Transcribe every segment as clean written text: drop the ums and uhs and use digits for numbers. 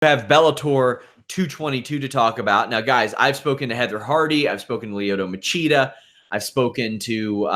have Bellator 222 to talk about. Now, guys, I've spoken to Heather Hardy. I've spoken to Lyoto Machida. I've spoken to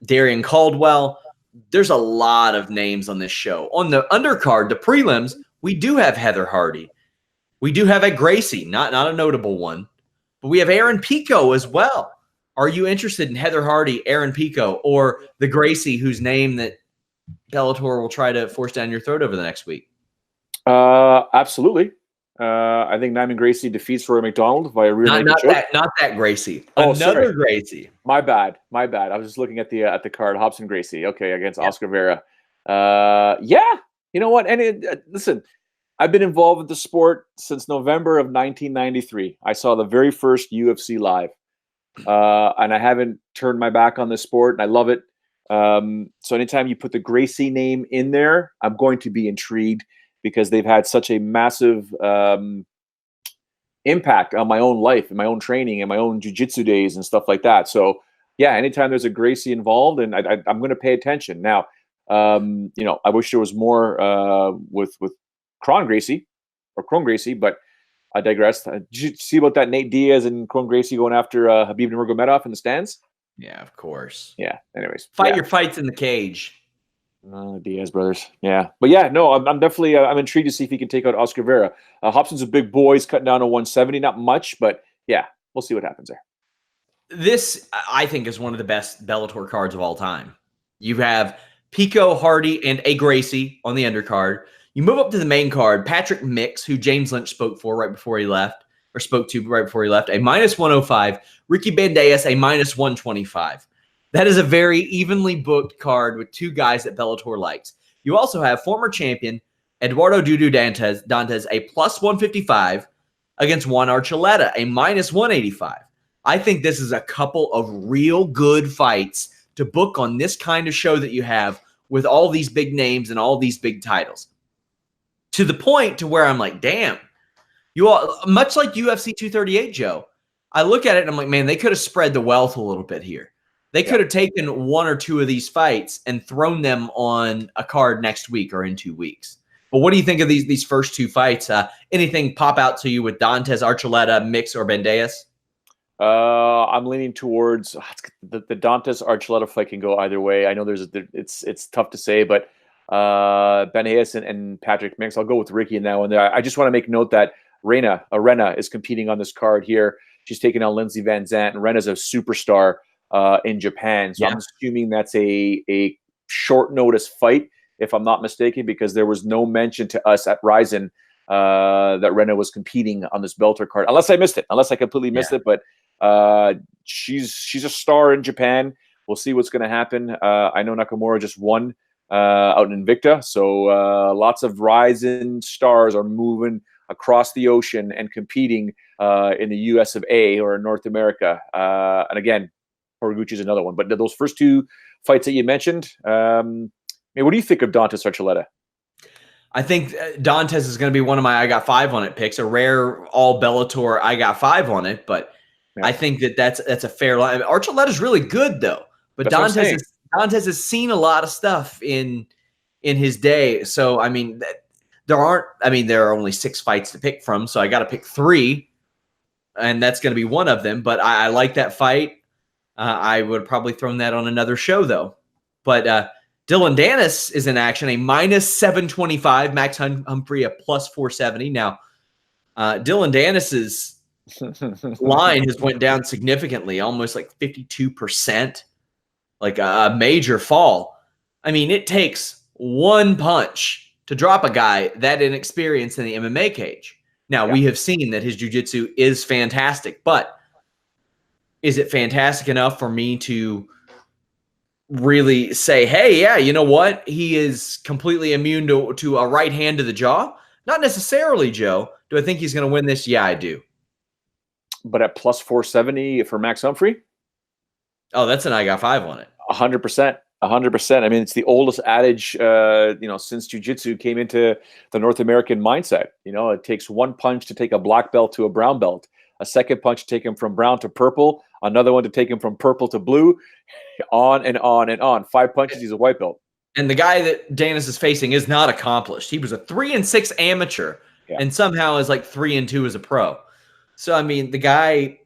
Darren Caldwell. There's a lot of names on this show. On the undercard, the prelims, we do have Heather Hardy. We do have a Gracie, not a notable one. But we have Aaron Pico as well. Are you interested in Heather Hardy, Aaron Pico, or the Gracie whose name that Bellator will try to force down your throat over the next week? Absolutely. I think Nyman Gracie defeats Rory MacDonald via rear naked choke. Not that Gracie. Oh, Another sorry. Gracie. My bad. I was just looking at the card. Hobson Gracie. Okay, against Oscar Vera. Yeah. You know what? And listen, I've been involved with the sport since November of 1993. I saw the very first UFC live, and I haven't turned my back on this sport, and I love it. So anytime you put the Gracie name in there, I'm going to be intrigued because they've had such a massive impact on my own life and my own training and my own jiu-jitsu days and stuff like that. So yeah, anytime there's a Gracie involved, and I'm going to pay attention. Now, I wish there was more with Kron Gracie, but I digress. Did you see about that Nate Diaz and Kron Gracie going after Habib Nurmagomedov in the stands? Yeah, of course. Yeah. Anyways, fight your fights in the cage. Diaz brothers. Yeah. But yeah, no, I'm definitely I'm intrigued to see if he can take out Oscar Vera. Hobson's a big boy. He's cutting down to 170. Not much, but yeah, we'll see what happens there. This, I think, is one of the best Bellator cards of all time. You have Pico, Hardy, and a Gracie on the undercard. You move up to the main card, Patrick Mix, who James Lynch spoke to right before he left, a -105. Ricky Bandejas, a -125. That is a very evenly booked card with two guys that Bellator likes. You also have former champion Eduardo Dudu Dantas, a +155 against Juan Archuleta, a -185. I think this is a couple of real good fights to book on this kind of show that you have with all these big names and all these big titles. To the point to where I'm like, damn, you all, much like UFC 238, Joe, I look at it and I'm like, man, they could have spread the wealth a little bit here. They could have taken one or two of these fights and thrown them on a card next week or in 2 weeks. But what do you think of these first two fights? Anything pop out to you with Dantas, Archuleta, Mix, or Bandejas? I'm leaning towards the Dantas Archuleta fight can go either way. I know it's tough to say, but Bandejas and Patrick Mix. I'll go with Ricky in that one. I just want to make note that Arena is competing on this card here. She's taking on Lindsey Van Zandt, and Rena's a superstar in Japan. So I'm assuming that's a short notice fight, if I'm not mistaken, because there was no mention to us at Ryzen that Rena was competing on this Bellator card, unless I completely missed it. But she's a star in Japan. We'll see what's going to happen. I know Nakamura just won out in Invicta, so lots of Ryzen stars are moving across the ocean and competing in the US of A or North America. And again, Horiguchi is another one. But those first two fights that you mentioned, what do you think of Dantas Archuleta? I think Dantas is going to be one of my I got 5 on it picks. A rare all Bellator I got 5 on it, but I think that's a fair line. Archuleta's really good though, but Dantas has seen a lot of stuff in his day. So there are only 6 fights to pick from, so I got to pick 3, and that's going to be one of them. But I like that fight. I would have probably thrown that on another show though. But Dylan Danis is in action, a -725. Max Humphrey, a +470. Now, Dylan Danis's line has went down significantly, almost like 52%, like a major fall. It takes one punch to drop a guy that inexperienced in the MMA cage. Now, we have seen that his jiu-jitsu is fantastic, but is it fantastic enough for me to really say, hey, yeah, you know what? He is completely immune to a right hand to the jaw? Not necessarily, Joe. Do I think he's going to win this? Yeah, I do. But at +470 for Max Humphrey? Oh, that's an I got 5 on it. 100%. 100%. It's the oldest adage, since jiu-jitsu came into the North American mindset. It takes one punch to take a black belt to a brown belt, a second punch to take him from brown to purple, another one to take him from purple to blue, on and on and on. 5 punches, he's a white belt. And the guy that Danis is facing is not accomplished. He was a 3-6 amateur and somehow is like 3-2 as a pro. So, I mean, the guy,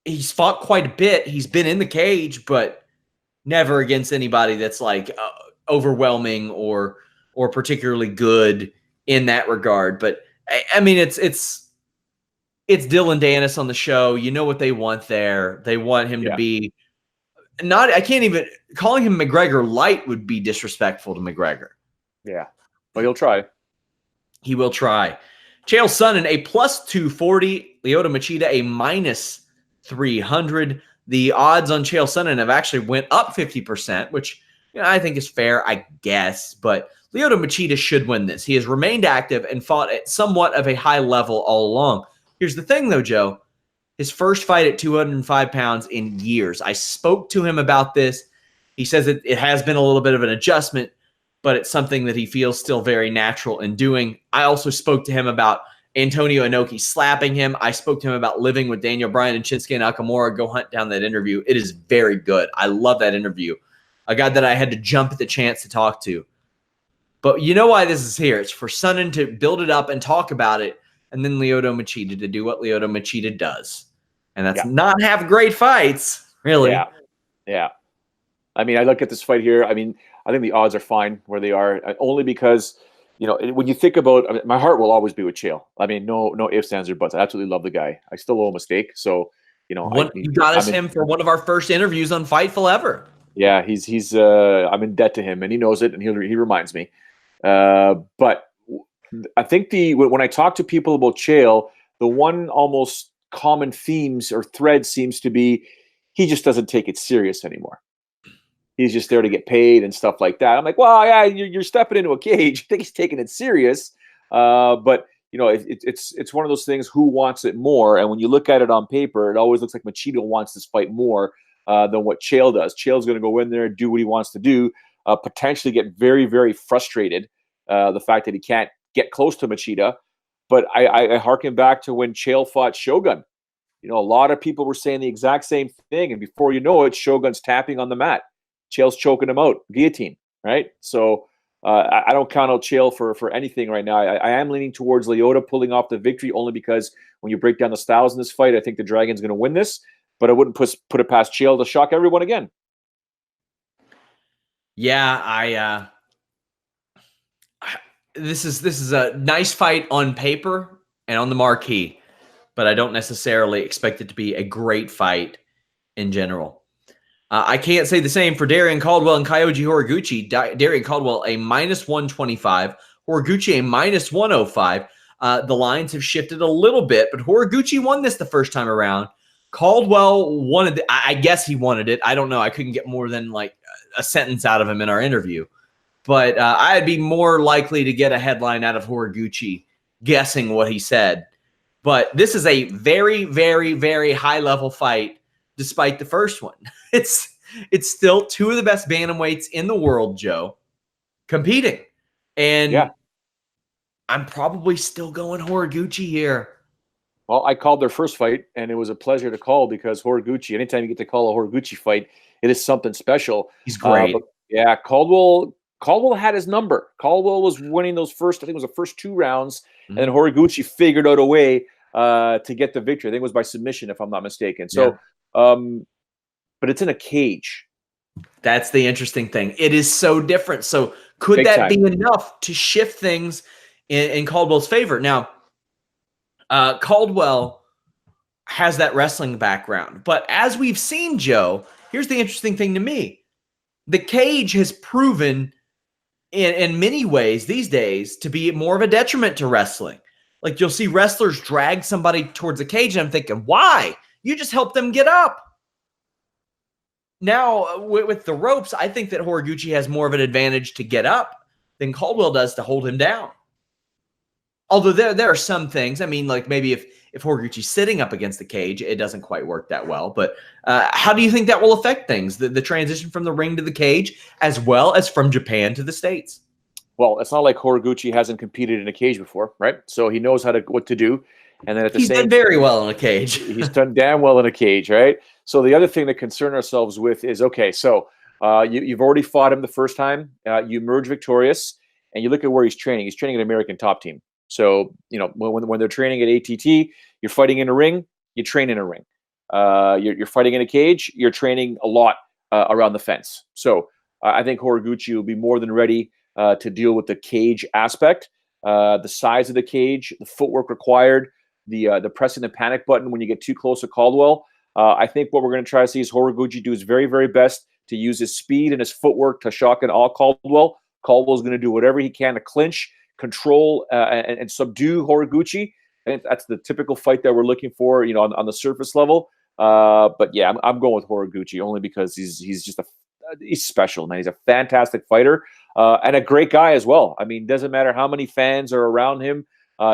he's fought quite a bit. He's been in the cage, but never against anybody that's like overwhelming or particularly good in that regard. But I mean, it's Dylan Danis on the show. You know what they want there. They want him to be not, I can't even, calling him McGregor light would be disrespectful to McGregor. Yeah. But he'll try. He will try. Chael Sonnen, a +240. Lyoto Machida, a -300. The odds on Chael Sonnen have actually went up 50%, which I think is fair, I guess. But Lyoto Machida should win this. He has remained active and fought at somewhat of a high level all along. Here's the thing, though, Joe. His first fight at 205 pounds in years. I spoke to him about this. He says it has been a little bit of an adjustment, but it's something that he feels still very natural in doing. I also spoke to him about Antonio Inoki slapping him. I spoke to him about living with Daniel Bryan and Shinsuke Nakamura. Go hunt down that interview. It is very good. I love that interview. A guy that I had to jump at the chance to talk to. But you know why this is here. It's for Sonnen to build it up and talk about it, and then Lyoto Machida to do what Lyoto Machida does. And that's not have great fights, really. Yeah. I mean, I look at this fight here. I mean, I think the odds are fine where they are, only because, when you think about, my heart will always be with Chael. I mean, no ifs, ands, or buts. I absolutely love the guy. I still owe him a steak. So, you got us him for one of our first interviews on Fightful ever. Yeah, he's I'm in debt to him, and he knows it, and he reminds me. But I think when I talk to people about Chael, the one almost common themes or thread seems to be he just doesn't take it serious anymore. He's just there to get paid and stuff like that. I'm like, well, yeah, you're stepping into a cage. I think he's taking it serious. But it's one of those things, who wants it more? And when you look at it on paper, it always looks like Machida wants this fight more than what Chael does. Chael's going to go in there and do what he wants to do, potentially get very, very frustrated. The fact that he can't get close to Machida. But I harken back to when Chael fought Shogun. A lot of people were saying the exact same thing. And before you know it, Shogun's tapping on the mat. Chael's choking him out, guillotine, right? So I don't count out Chael for anything right now. I am leaning towards Lyoto pulling off the victory, only because when you break down the styles in this fight, I think the Dragon's going to win this. But I wouldn't put it past Chael to shock everyone again. Yeah, this is a nice fight on paper and on the marquee, but I don't necessarily expect it to be a great fight in general. I can't say the same for Darren Caldwell and Kyoji Horiguchi. Darren Caldwell, a -125. Horiguchi, a -105. The lines have shifted a little bit, but Horiguchi won this the first time around. Caldwell wanted it. I guess he wanted it. I don't know. I couldn't get more than like a sentence out of him in our interview. But I'd be more likely to get a headline out of Horiguchi guessing what he said. But this is a very, very, very high-level fight, despite the first one. It's still two of the best bantamweights in the world, Joe, competing. And I'm probably still going Horiguchi here. Well, I called their first fight, and it was a pleasure to call, because Horiguchi, anytime you get to call a Horiguchi fight, it is something special. He's great. Caldwell had his number. Caldwell was winning those first, I think it was the first 2 rounds, and then Horiguchi figured out a way to get the victory. I think it was by submission, if I'm not mistaken. So, but it's in a cage. That's the interesting thing. It is so different. So could Big that time. be enough to shift things in Caldwell's favor? Now, Caldwell has that wrestling background. But as we've seen, Joe, here's the interesting thing to me. The cage has proven in many ways these days to be more of a detriment to wrestling. Like, you'll see wrestlers drag somebody towards the cage, and I'm thinking, why? You just help them get up. Now, with the ropes, I think that Horiguchi has more of an advantage to get up than Caldwell does to hold him down. Although there are some things, I mean, like maybe if Horiguchi's sitting up against the cage, it doesn't quite work that well. But how do you think that will affect things, the transition from the ring to the cage, as well as from Japan to the States? Well, it's not like Horiguchi hasn't competed in a cage before, right? So he knows what to do. And then he's done very well in a cage. He's done damn well in a cage, right? So the other thing to concern ourselves with is, okay, so you've already fought him the first time. You emerge victorious, and you look at where he's training. He's training an American top team. So, when they're training at ATT, you're fighting in a ring, you train in a ring. You're fighting in a cage, you're training a lot around the fence. So I think Horiguchi will be more than ready to deal with the cage aspect, the size of the cage, the footwork required, the pressing the panic button when you get too close to Caldwell. I think what we're going to try to see is Horiguchi do his very, very best to use his speed and his footwork to shock and awe Caldwell. Caldwell's going to do whatever he can to clinch, control, and subdue Horiguchi. And that's the typical fight that we're looking for, on the surface level. But yeah, I'm going with Horiguchi only because he's just he's special, man. He's a fantastic fighter and a great guy as well. I mean, doesn't matter how many fans are around him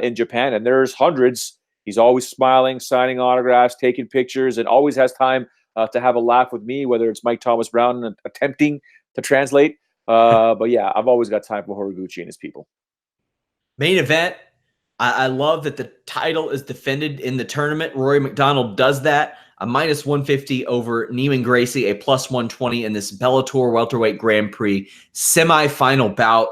in Japan, and there's hundreds. He's always smiling, signing autographs, taking pictures, and always has time to have a laugh with me, whether it's Mike Thomas Brown attempting to translate. But yeah, I've always got time for Horiguchi and his people. Main event. I love that the title is defended in the tournament. Rory MacDonald does that. A minus 150 over Neiman Gracie, a plus 120 in this Bellator Welterweight Grand Prix semifinal bout.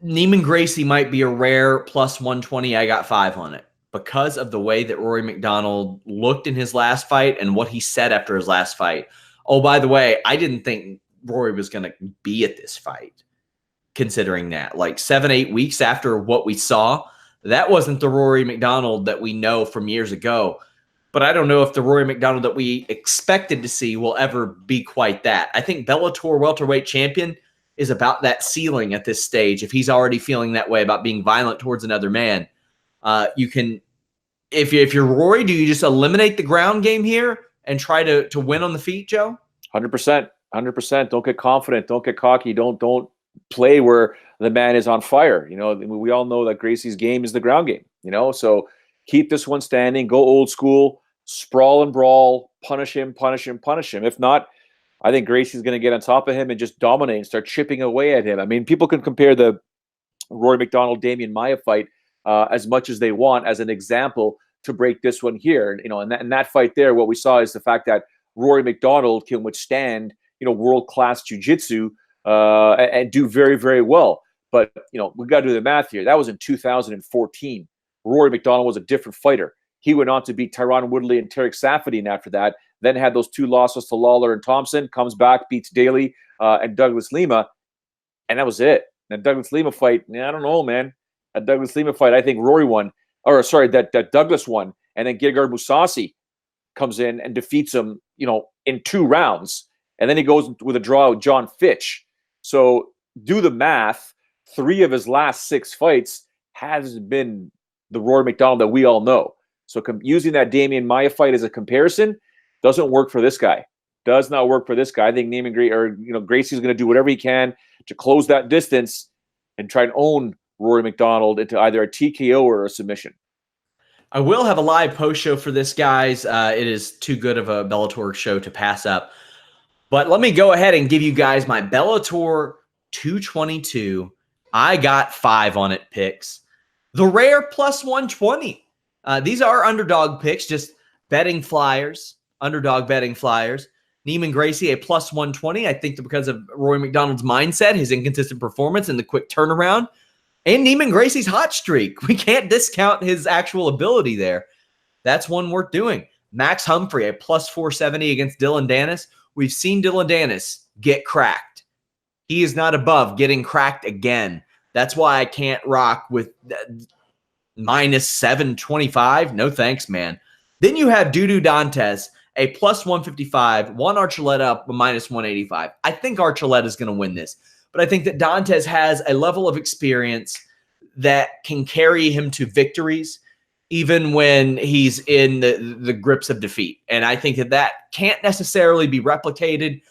Neiman Gracie might be a rare plus 120. I got 5 on it because of the way that Rory MacDonald looked in his last fight and what he said after his last fight. Oh, by the way, I didn't think Rory was going to be at this fight. Considering that, like 7-8 weeks after what we saw, that wasn't the Rory MacDonald that we know from years ago. But I don't know if the Rory MacDonald that we expected to see will ever be quite that. I think Bellator welterweight champion is about that ceiling at this stage. If he's already feeling that way about being violent towards another man, you can, if you're Rory, do you just eliminate the ground game here and try to win on the feet, Joe? 100%. Don't get confident. Don't get cocky. Don't play where the man is on fire. We all know that Gracie's game is the ground game, so keep this one standing, go old school, sprawl and brawl, punish him. If not, I think Gracie's going to get on top of him and just dominate and start chipping away at him. I mean, people can compare the Rory MacDonald Damian Maia fight as much as they want as an example to break this one here. In that fight there, what we saw is the fact that Rory MacDonald can withstand world-class jiu-jitsu and do very, very well. But, we got to do the math here. That was in 2014. Rory MacDonald was a different fighter. He went on to beat Tyron Woodley and Tarek Safadine after that, then had those 2 losses to Lawler and Thompson, comes back, beats Daly and Douglas Lima, and that was it. That Douglas Lima fight, I don't know, man. That Douglas Lima fight, I think Rory won. Or, sorry, that Douglas won. And then Gegard Mousasi comes in and defeats him, in 2 rounds. And then he goes with a draw with John Fitch. So do the math. 3 of his last 6 fights has been the Rory MacDonald that we all know. So using that Damian Maia fight as a comparison doesn't work for this guy. Does not work for this guy. I think Gracie's going to do whatever he can to close that distance and try and own Rory MacDonald into either a TKO or a submission. I will have a live post show for this, guys. It is too good of a Bellator show to pass up. But let me go ahead and give you guys my Bellator 222. I got 5 on it picks. The rare plus 120. These are underdog picks, just betting flyers, underdog betting flyers. Neiman Gracie, a plus 120. I think that because of Rory MacDonald's mindset, his inconsistent performance, and the quick turnaround, and Neiman Gracie's hot streak. We can't discount his actual ability there. That's one worth doing. Max Humphrey, a plus 470 against Dylan Danis. We've seen Dylan Danis get cracked. He is not above getting cracked again. That's why I can't rock with minus 725. No thanks, man. Then you have Dudu Dantas, a plus 155, Juan Archuleta up minus 185. I think Archuleta is going to win this, but I think that Dantas has a level of experience that can carry him to victories even when he's in the grips of defeat. And I think that can't necessarily be replicated,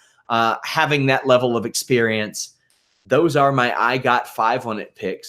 having that level of experience. Those are my I got 5 on it picks.